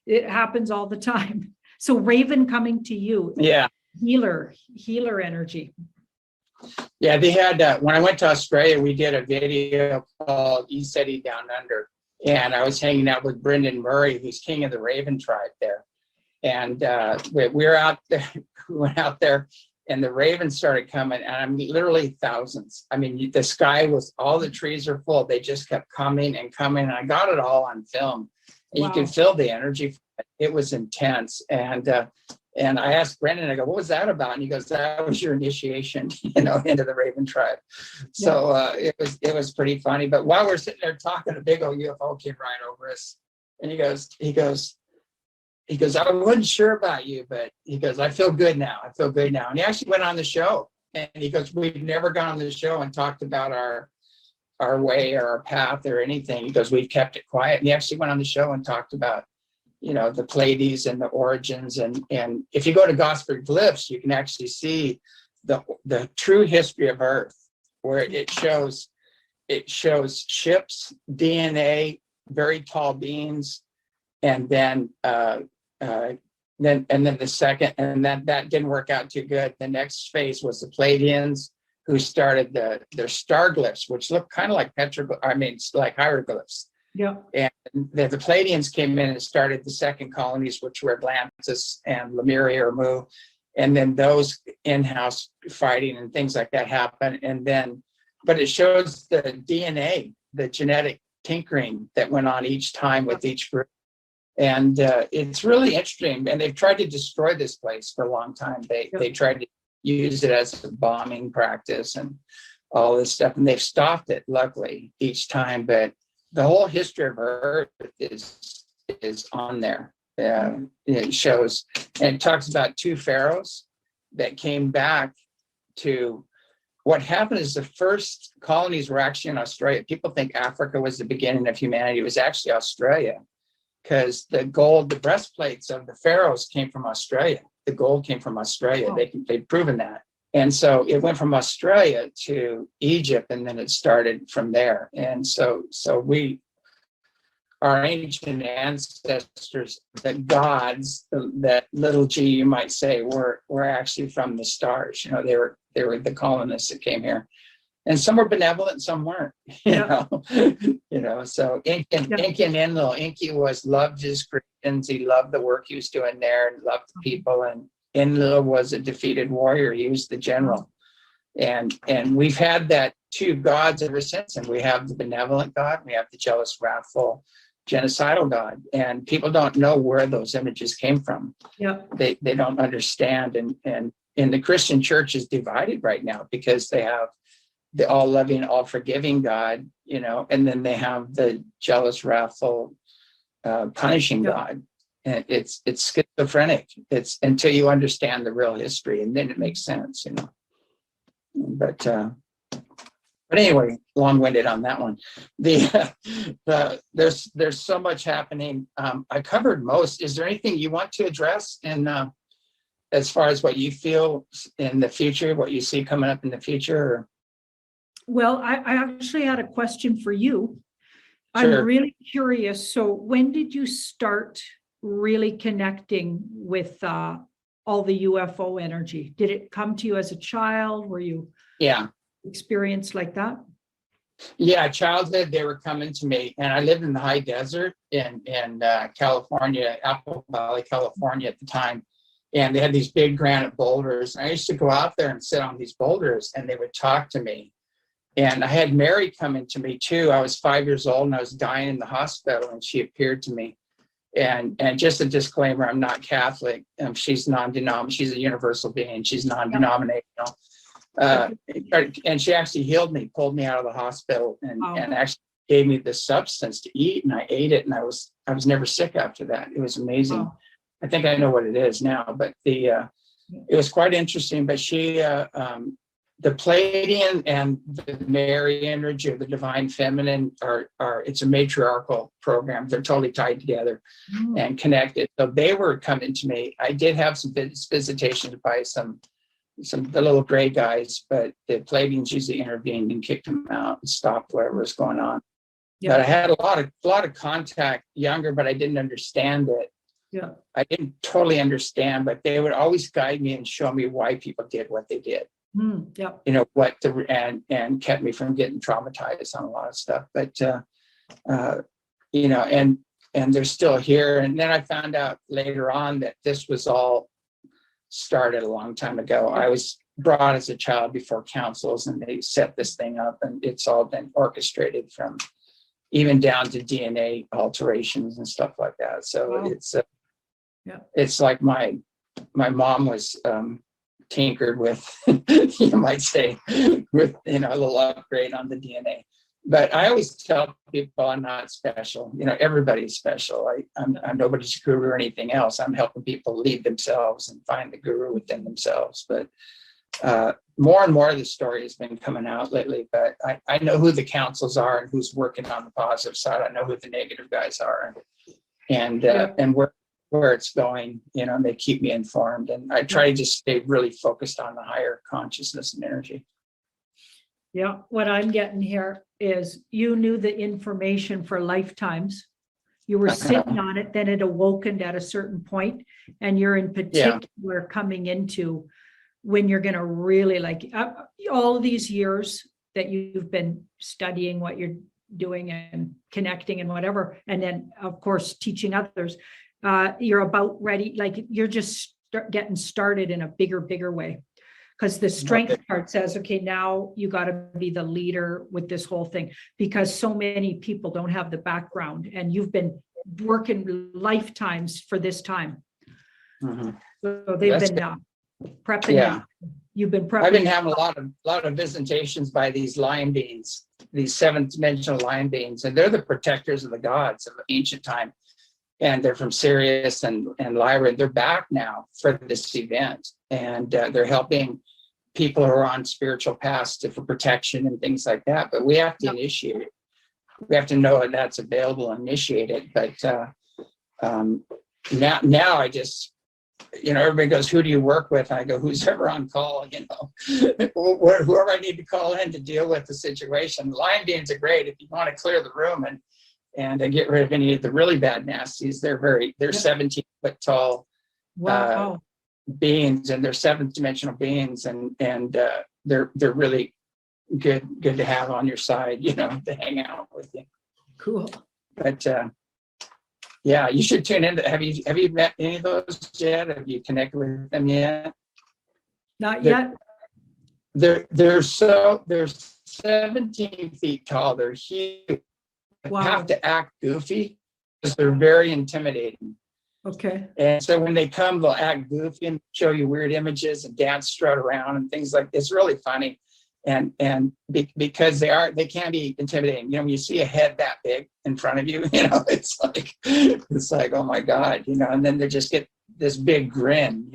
It happens all the time. So Raven coming to you. Healer energy. Yeah, they had, when I went to Australia, we did a video called ESETI Down Under. And I was hanging out with Brendan Murray, who's king of the Raven tribe there. And we were out there, we went out there, and the ravens started coming, and I'm literally thousands. I mean, the sky was, all the trees are full. They just kept coming and coming. And I got it all on film. And you can feel the energy. It was intense. And I asked Brendan, I go, what was that about? And he goes, that was your initiation, into the Raven tribe. So it was pretty funny. But while we're sitting there talking, a big old UFO came right over us. And he goes, I wasn't sure about you, but he goes, I feel good now. And he actually went on the show, and he goes, we've never gone on the show and talked about our way or our path or anything. He goes, we've kept it quiet. And he actually went on the show and talked about, the Pleiades and the origins. And if you go to Gosford Glyphs, you can actually see the true history of Earth, where it shows ships, DNA, very tall beings, and then the second, and that didn't work out too good. The next phase was the Pleiadians, who started their star glyphs, which look kind of like it's like hieroglyphs. Yeah. And the Palladians came in and started the second colonies, which were Atlantis and Lemuria or Mu. And then those in-house fighting and things like that happen. And then, but it shows the DNA, the genetic tinkering that went on each time with each group. And it's really interesting. And they've tried to destroy this place for a long time. They tried to use it as a bombing practice and all this stuff. And they've stopped it, luckily, each time. But the whole history of Earth is on there. It shows, and it talks about two pharaohs that came back to. What happened is the first colonies were actually in Australia. People think Africa was the beginning of humanity. It was actually Australia, because the breastplates of the pharaohs came from Australia. The gold came from Australia. Oh. They've proven that. And so it went from Australia to Egypt, and then it started from there. And so our ancient ancestors, the gods, that little g, you might say, were actually from the stars. You know, they were the colonists that came here, and some were benevolent, some weren't. So Inky loved his Christians. He loved the work he was doing there and loved the people. And Enlil was a defeated warrior. He was the general. And we've had that two gods ever since. And we have the benevolent God, we have the jealous, wrathful, genocidal God. And people don't know where those images came from. Yeah. They don't understand. And the Christian church is divided right now, because they have the all-loving, all-forgiving God, and then they have the jealous, wrathful, punishing God. And it's schizophrenic. It's until you understand the real history, and then it makes sense, But anyway, long-winded on that one. There's so much happening. I covered most. Is there anything you want to address as far as what you feel in the future, what you see coming up in the future? Or? Well, I actually had a question for you. Sure. I'm really curious. So when did you start really connecting with all the UFO energy? Did it come to you as a child? Were you experienced like that? Yeah, childhood, they were coming to me. And I lived in the high desert in California, Apple Valley, California at the time. And they had these big granite boulders. I used to go out there and sit on these boulders, and they would talk to me. And I had Mary come into me too. I was 5 years old and I was dying in the hospital, and she appeared to me. And just a disclaimer, I'm not Catholic. She's non-denominational. She's a universal being. She's non-denominational. And she actually healed me, pulled me out of the hospital, and actually gave me this substance to eat, and I ate it, and I was never sick after that. It was amazing. Wow. I think I know what it is now, but it was quite interesting. But she, the Palladian and the Mary energy of the divine feminine are it's a matriarchal program. They're totally tied together and connected. So they were coming to me. I did have some visitations by some the little gray guys, but the Palladians usually intervened and kicked them out and stopped whatever was going on. Yeah. But I had a lot of contact younger, but I didn't understand it. Yeah, I didn't totally understand, but they would always guide me and show me why people did what they did. And kept me from getting traumatized on a lot of stuff. But and they're still here. And then I found out later on that this was all started a long time ago. I was brought as a child before councils, and they set this thing up, and it's all been orchestrated from even down to DNA alterations and stuff like that. So it's like my mom was tinkered with, you might say, with a little upgrade on the DNA. But I always tell people I'm not special. Everybody's special. I'm nobody's guru or anything else. I'm helping people lead themselves and find the guru within themselves. But more and more of the story has been coming out lately. But I know who the councils are and who's working on the positive side. I know who the negative guys are, and where it's going. And they keep me informed. And I try to just stay really focused on the higher consciousness and energy. Yeah, what I'm getting here is you knew the information for lifetimes. You were sitting on it, then it awokened at a certain point, and you're in particular coming into when you're going to really like all of these years that you've been studying what you're doing and connecting and whatever, and then of course teaching others, you're about ready, like you're just getting started in a bigger way, because the strength part says, okay, now you got to be the leader with this whole thing, because so many people don't have the background, and you've been working lifetimes for this time. So they've been prepping. Yeah. You've been prepping. I've been having a lot of visitations by these lion beings, these seventh dimensional lion beings, and they're the protectors of the gods of ancient time. And they're from Sirius and Lyra, and they're back now for this event. And they're helping people who are on spiritual paths for protection and things like that. But we have to initiate it. We have to know that that's available and initiate it. But now I just, everybody goes, who do you work with? I go, who's ever on call, whoever I need to call in to deal with the situation. Lion beings are great if you want to clear the room and get rid of any of the really bad nasties. They're 17 foot tall beings, and they're seventh dimensional beings, and they're really good to have on your side, to hang out with you. Cool. But yeah, you should tune in. Have you met any of those yet? Have you connected with them yet? Not yet. They're 17 feet tall. They're huge. Wow. Have to act goofy because they're very intimidating. Okay. And so when they come, they'll act goofy and show you weird images and dance, strut around and things like this. It's really funny. Because they can be intimidating. When you see a head that big in front of you, it's like, oh my God, and then they just get this big grin,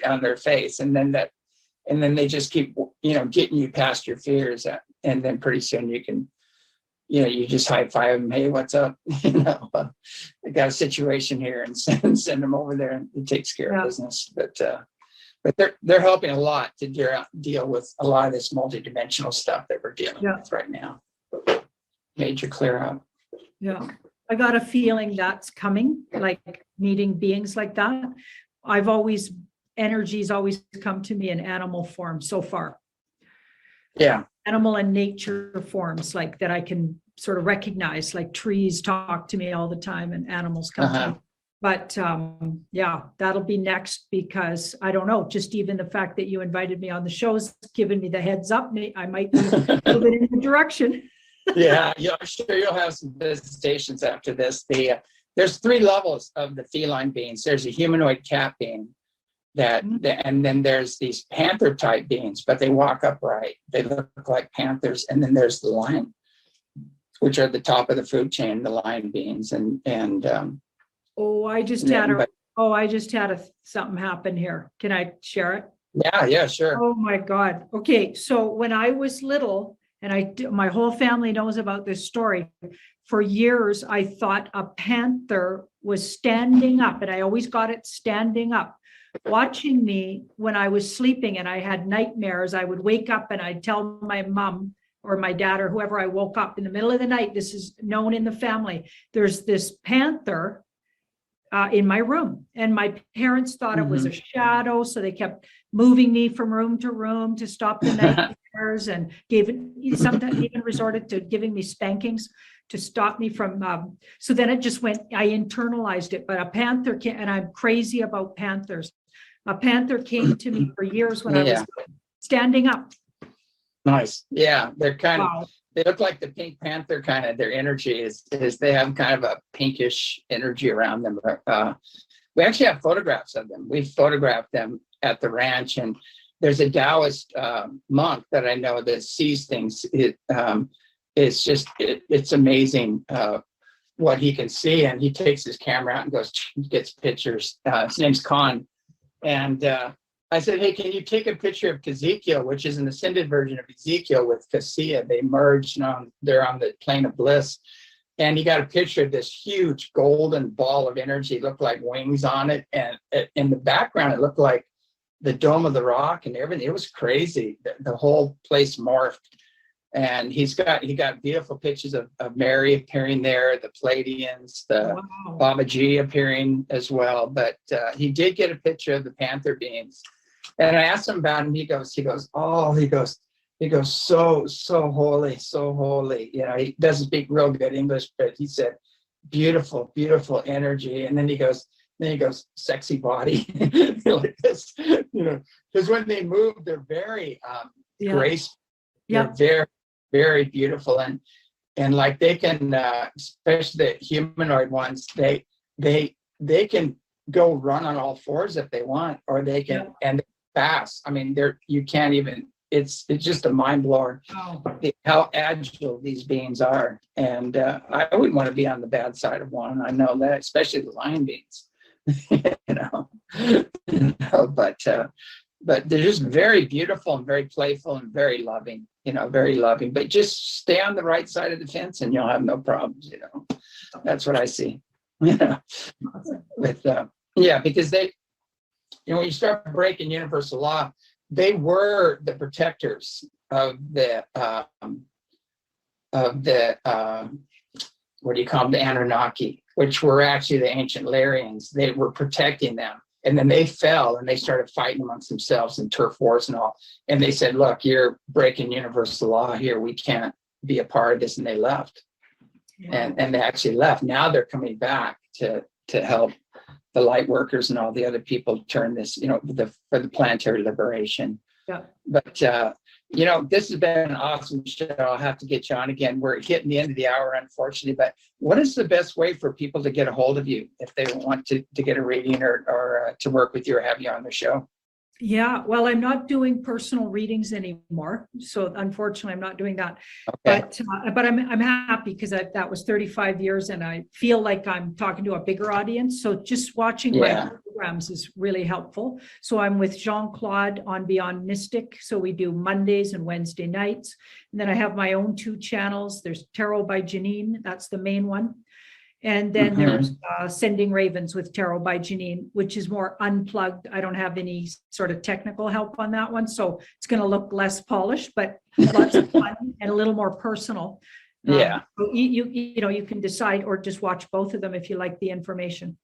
on their face. And then they just keep, getting you past your fears. And then pretty soon you can, you just high five them. Hey, what's up? I got a situation here, and send them over there, and it takes care of business. But they're helping a lot to deal with a lot of this multidimensional stuff that we're dealing with right now. Major clear out. Yeah, I got a feeling that's coming, like meeting beings like that. Energy's always come to me in animal form so far. Yeah. Animal and nature forms like that I can sort of recognize, like trees talk to me all the time and animals come to me. But that'll be next, because I don't know, just even the fact that you invited me on the show has given me the heads up. I might be a little bit in the direction. Yeah, I'm sure you'll have some visitations after this. There's 3 levels of the feline beings. There's a humanoid cat being, and then there's these panther type beings, but they walk upright. They look like panthers. And then there's the lion, which are the top of the food chain, the lion beings. I just had something happen here. Can I share it? Yeah, sure. Oh my God. Okay. So when I was little, and my whole family knows about this story, for years, I thought a panther was standing up, and I always got it standing up, watching me when I was sleeping, and I had nightmares. I would wake up and I'd tell my mom or my dad or whoever I woke up in the middle of the night. This is known in the family. There's this panther in my room, and my parents thought it was a shadow, so they kept moving me from room to room to stop the nightmares, and sometimes even resorted to giving me spankings to stop me from. So then it just went. I internalized it. But a panther and I'm crazy about panthers. A panther came to me for years when I was standing up. Nice. Yeah, they're kind of. They look like the Pink Panther kind of. Their energy is they have kind of a pinkish energy around them. We actually have photographs of them. We photographed them at the ranch, and there's a Taoist monk that I know that sees things. It's amazing what he can see, and he takes his camera out and gets pictures. His name's Khan, and I said, hey, can you take a picture of Ezekiel, which is an ascended version of Ezekiel with Cassia? They merged, they're on the plane of bliss. And he got a picture of this huge golden ball of energy, looked like wings on it. And in the background, it looked like the Dome of the Rock and everything. It was crazy. The whole place morphed. And he got beautiful pictures of Mary appearing there, the Pleiadians, the Baba G appearing as well. But he did get a picture of the panther beings. And I asked him about him. He goes, so holy, so holy. You know, he doesn't speak real good English, but he said, beautiful, beautiful energy. And then he goes, sexy body. Like this, you know, because when they move, they're very graceful. Yeah. They're very, very beautiful. And like they can, especially the humanoid ones, they can go run on all fours if they want, or they can, and fast. I mean, you can't even, it's just a mind blower how agile these beings are. And I wouldn't want to be on the bad side of one. I know that, especially the lion beings, but they're just very beautiful and very playful and very loving, very loving. But just stay on the right side of the fence and you'll have no problems, That's what I see. With because they, when you start breaking universal law, they were the protectors of the what do you call them, the Anunnaki, which were actually the ancient Lyrians. They were protecting them. And then they fell and they started fighting amongst themselves in turf wars and all. And they said, look, you're breaking universal law here. We can't be a part of this. And they left. Yeah. And they actually left. Now they're coming back to help the light workers and all the other people turn this, for the planetary liberation. Yeah. But, this has been an awesome show. I'll have to get you on again. We're hitting the end of the hour, unfortunately. But what is the best way for people to get a hold of you if they want to get a reading or to work with you or have you on the show? Yeah, well, I'm not doing personal readings anymore, so unfortunately, I'm not doing that. Okay. But I'm happy because that was 35 years, and I feel like I'm talking to a bigger audience. So just watching my programs is really helpful. So I'm with Jean-Claude on Beyond Mystic. So we do Mondays and Wednesday nights, and then I have my own 2 channels. There's Tarot by Janine, that's the main one. And then there's Sending Ravens with Tarot by Janine, which is more unplugged. I don't have any sort of technical help on that one. So it's going to look less polished, but lots of fun and a little more personal. So you can decide or just watch both of them if you like the information.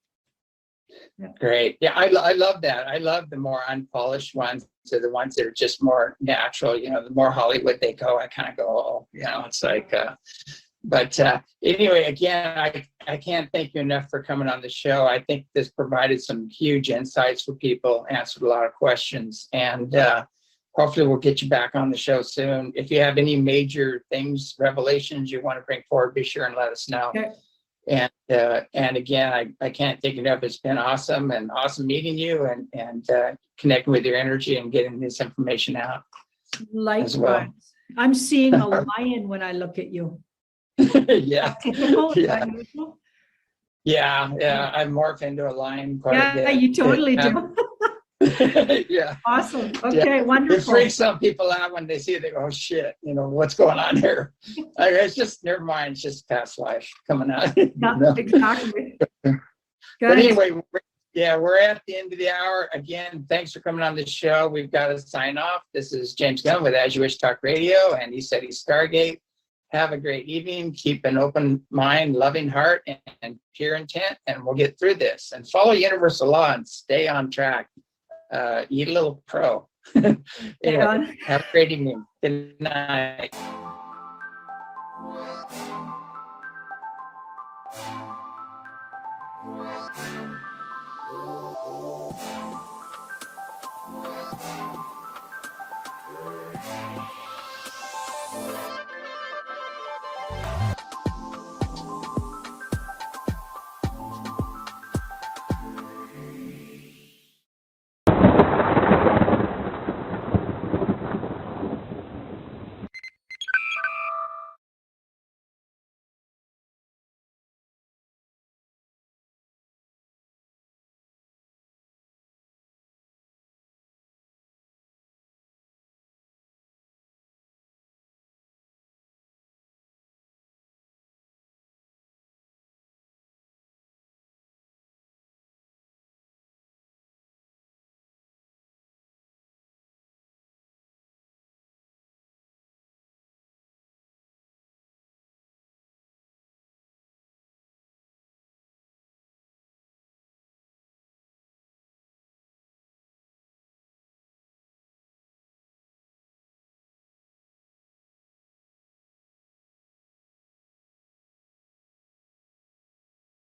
Yeah. Great. Yeah, I love that. I love the more unpolished ones. So the ones that are just more natural, the more Hollywood they go, I kind of go, it's like... But anyway, again, I can't thank you enough for coming on the show. I think this provided some huge insights for people, answered a lot of questions, and hopefully we'll get you back on the show soon. If you have any major things, revelations you want to bring forward, be sure and let us know. Okay. And again, I can't thank you enough. It's been awesome and awesome meeting you and connecting with your energy and getting this information out. Likewise. Well. I'm seeing a lion when I look at you. Yeah. Typical? Yeah. I morph into a lion quite a bit. Yeah, you totally do. Yeah. Awesome. Okay, wonderful. It freaks some people out when they see it. They go, oh shit, what's going on here? It's just, never mind, it's just past life coming out. Exactly. But anyway, we're at the end of the hour. Again, thanks for coming on the show. We've got to sign off. This is James Gunn with As You Wish Talk Radio, and he said he's Stargate. Have a great evening. Keep an open mind, loving heart, and pure intent, and we'll get through this. And follow universal law and stay on track. Eat a little crow. Anyway, have a great evening. Good night.